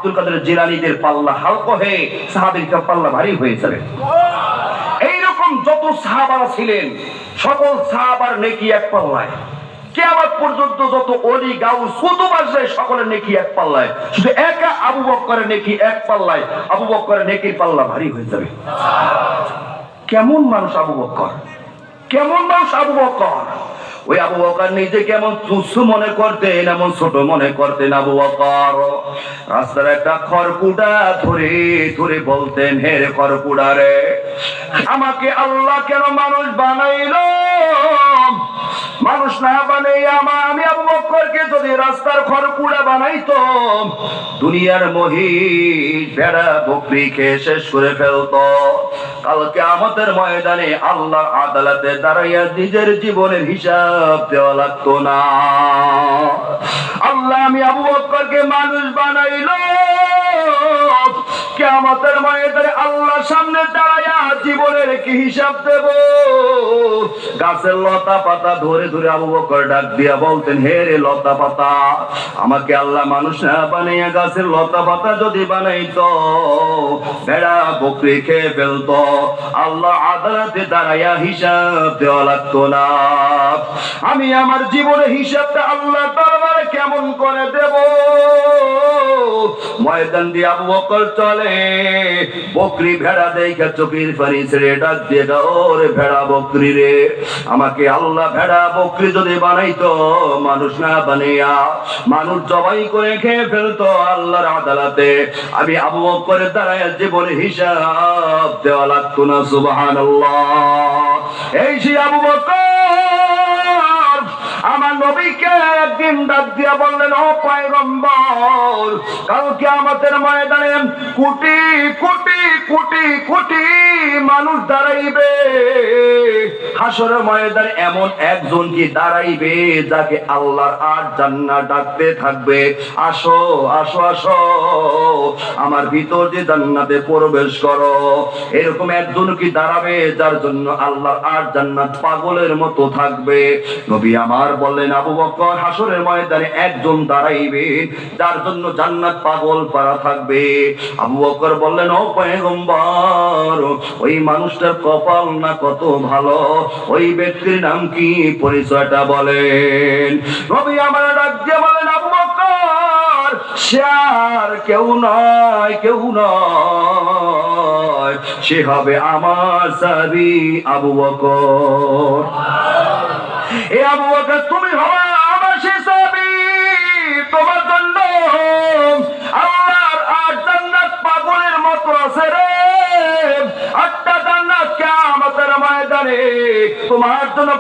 আব্দুল কাদের জিলানীদের পাল্লা হালকা হয়ে সাহাবীদের পাল্লা ভারী হয়ে যাবে। এইরকম যত সাহাবারা ছিলেন সকল সাহাবার নেকি এক পাল্লায়, কিয়ামত পর্যন্ত যত ওলি গাউস কুতুব আসবে সকলের নেকি এক পাল্লায়, শুধু একা আবু বকরের নেকি এক পাল্লায়। আবু বকরের নেকির পাল্লা ভারী হয়ে যাবে। কেমন মানুষ আবু বকর, কেমন মানুষ আবু বকর! ওই আবু বকর নিজে কেমন তুচ্ছ মনে করতেন, এমন ছোট মনে করতেন আবু বকর। রাস্তার একটা খড়কুটা ধরে ধরে বলতেন, হে রে খড়কুটা রে, আমাকে আল্লাহ কেন মানুষ বানাইলো? মানুষ না বানাইয়া আমি আবু বকরকে যদি রাস্তার খড়কুটা বানাইতো, দুনিয়ার মহিষ ভেড়া বকরি খেয়ে শেষ করে ফেলতো। কালকে আমাদের ময়দানে আল্লাহর আদালতে দাঁড়াইয়া নিজের জীবনের হিসাব দেওয়া লাগতো না। আল্লাহ আমি আবু বকরকে মানুষ বানাইলো, কিয়ামতের ময়দানে আল্লাহর সামনে দাঁড়াইয়া জীবনের কি হিসাব দেব? গাছের লতা পাতা ধরে ধরে আবু বকর ডাক দিয়া বলতেন, হে রে লতা পাতা, আমাকে আল্লাহ মানুষ না বানাইয়া গাছের লতা পাতা যদি বানাইতো, ভেড়া বকরি খেয়ে ফেলতো, আল্লাহ আদালতে দাঁড়াইয়া হিসাব দেওয়া লাগতো না। আমি আমার জীবনের হিসাবটা আল্লাহ দরবারে কেমন করে দেব? ময়দান দিয়ে আবু বকর চলে, বকরি ভেড়া দেখে চোখের পানি ছেড়ে ডাক দিয়ে, ওরে ভেড়া বকরি রে, আমাকে আল্লাহ ভেড়া বকরি যদি বানাইতো, মানুষ না বানাইয়া মানুষ জবাই করে খেয়ে ফেলতো, আল্লাহর আদালতে আমি আবু বকরের দাঁড়ায় জীবনের হিসাব দেওয়া লাগতো না। সুবহানাল্লাহ। এই যে আবু বকর আমার নবীকে একদিন ডাক দিয়া বললেন, ও পয়গম্বর, কালকে আমাদের ময়দানে কোটি কোটি কোটি কোটি মানুষ দাঁড়াইবে। হাসরের ময়দানে এমন একজন কি দাঁড়াইবে যাকে আল্লাহর আর জান্নাত ডাকতে থাকবে, আসো আসো আসো আমার ভিতর যে জান্নাতে প্রবেশ করো। এরকম একজন কি দাঁড়াবে যার জন্য আল্লাহর আর জান্নাত পাগলের মতো থাকবে? নবী আমার বললেন, আবু বকর, হাসরের ময়দানে একজন দাঁড়াইবে যার জন্য জান্নাত পাগল পারা থাকবে। আবু বকর বললেন, ও পয়গম্বর, ওই মানুষটার কপাল না কত ভালো, ওই ব্যক্তির নাম কি, পরিচয়টা বলেন। নবী আমার ডাক দিয়ে বলেন, আবু বকর, সে আর কেউ নয়, কেউ নয়, সে হবে আমার সাহাবী আবু বকর। এ আবু বকর, তুমি হবে আমার সেই সাহাবী, তোমার জন্য আল্লাহর আর জান্নাত পাগলের মতো আছে রে। আটটা জান্নাত কিয়ামতের ময়দানে তোমার জন্য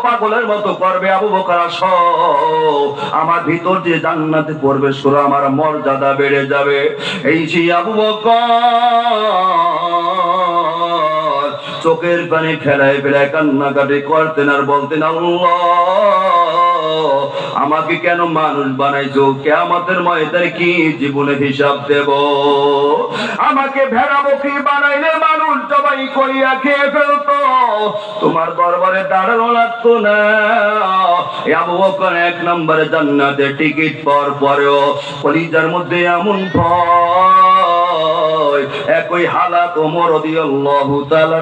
পাগলের মতো করবে। আবু বকর, আসো আমার ভিতর যে জান্নাতে প্রবেশ করো, আমার মর্যাদা বেড়ে যাবে। এই সেই আবু বকর চোখের পানি ফেলায় ফেলায় কান্নাকাটি করতেন আর বলতেন, আল্লাহ আমাকে কেন মানুষ বানাইছো? কিয়ামতের ময়দানে কি জীবনের হিসাব দেব? আমাকে ভেড়া বকরি বানাইলে মানুষ জবাই করিয়া খেয়ে ফেলতো, তোমার দরবারে দাঁড়ানো লাগতো না। আবু বকর এক নম্বরে জান্নাতের টিকিট পাওয়ার পরেও কলিজার মধ্যে এমন ভয়, একই হালাত ওমর রাদিয়াল্লাহু তাআলা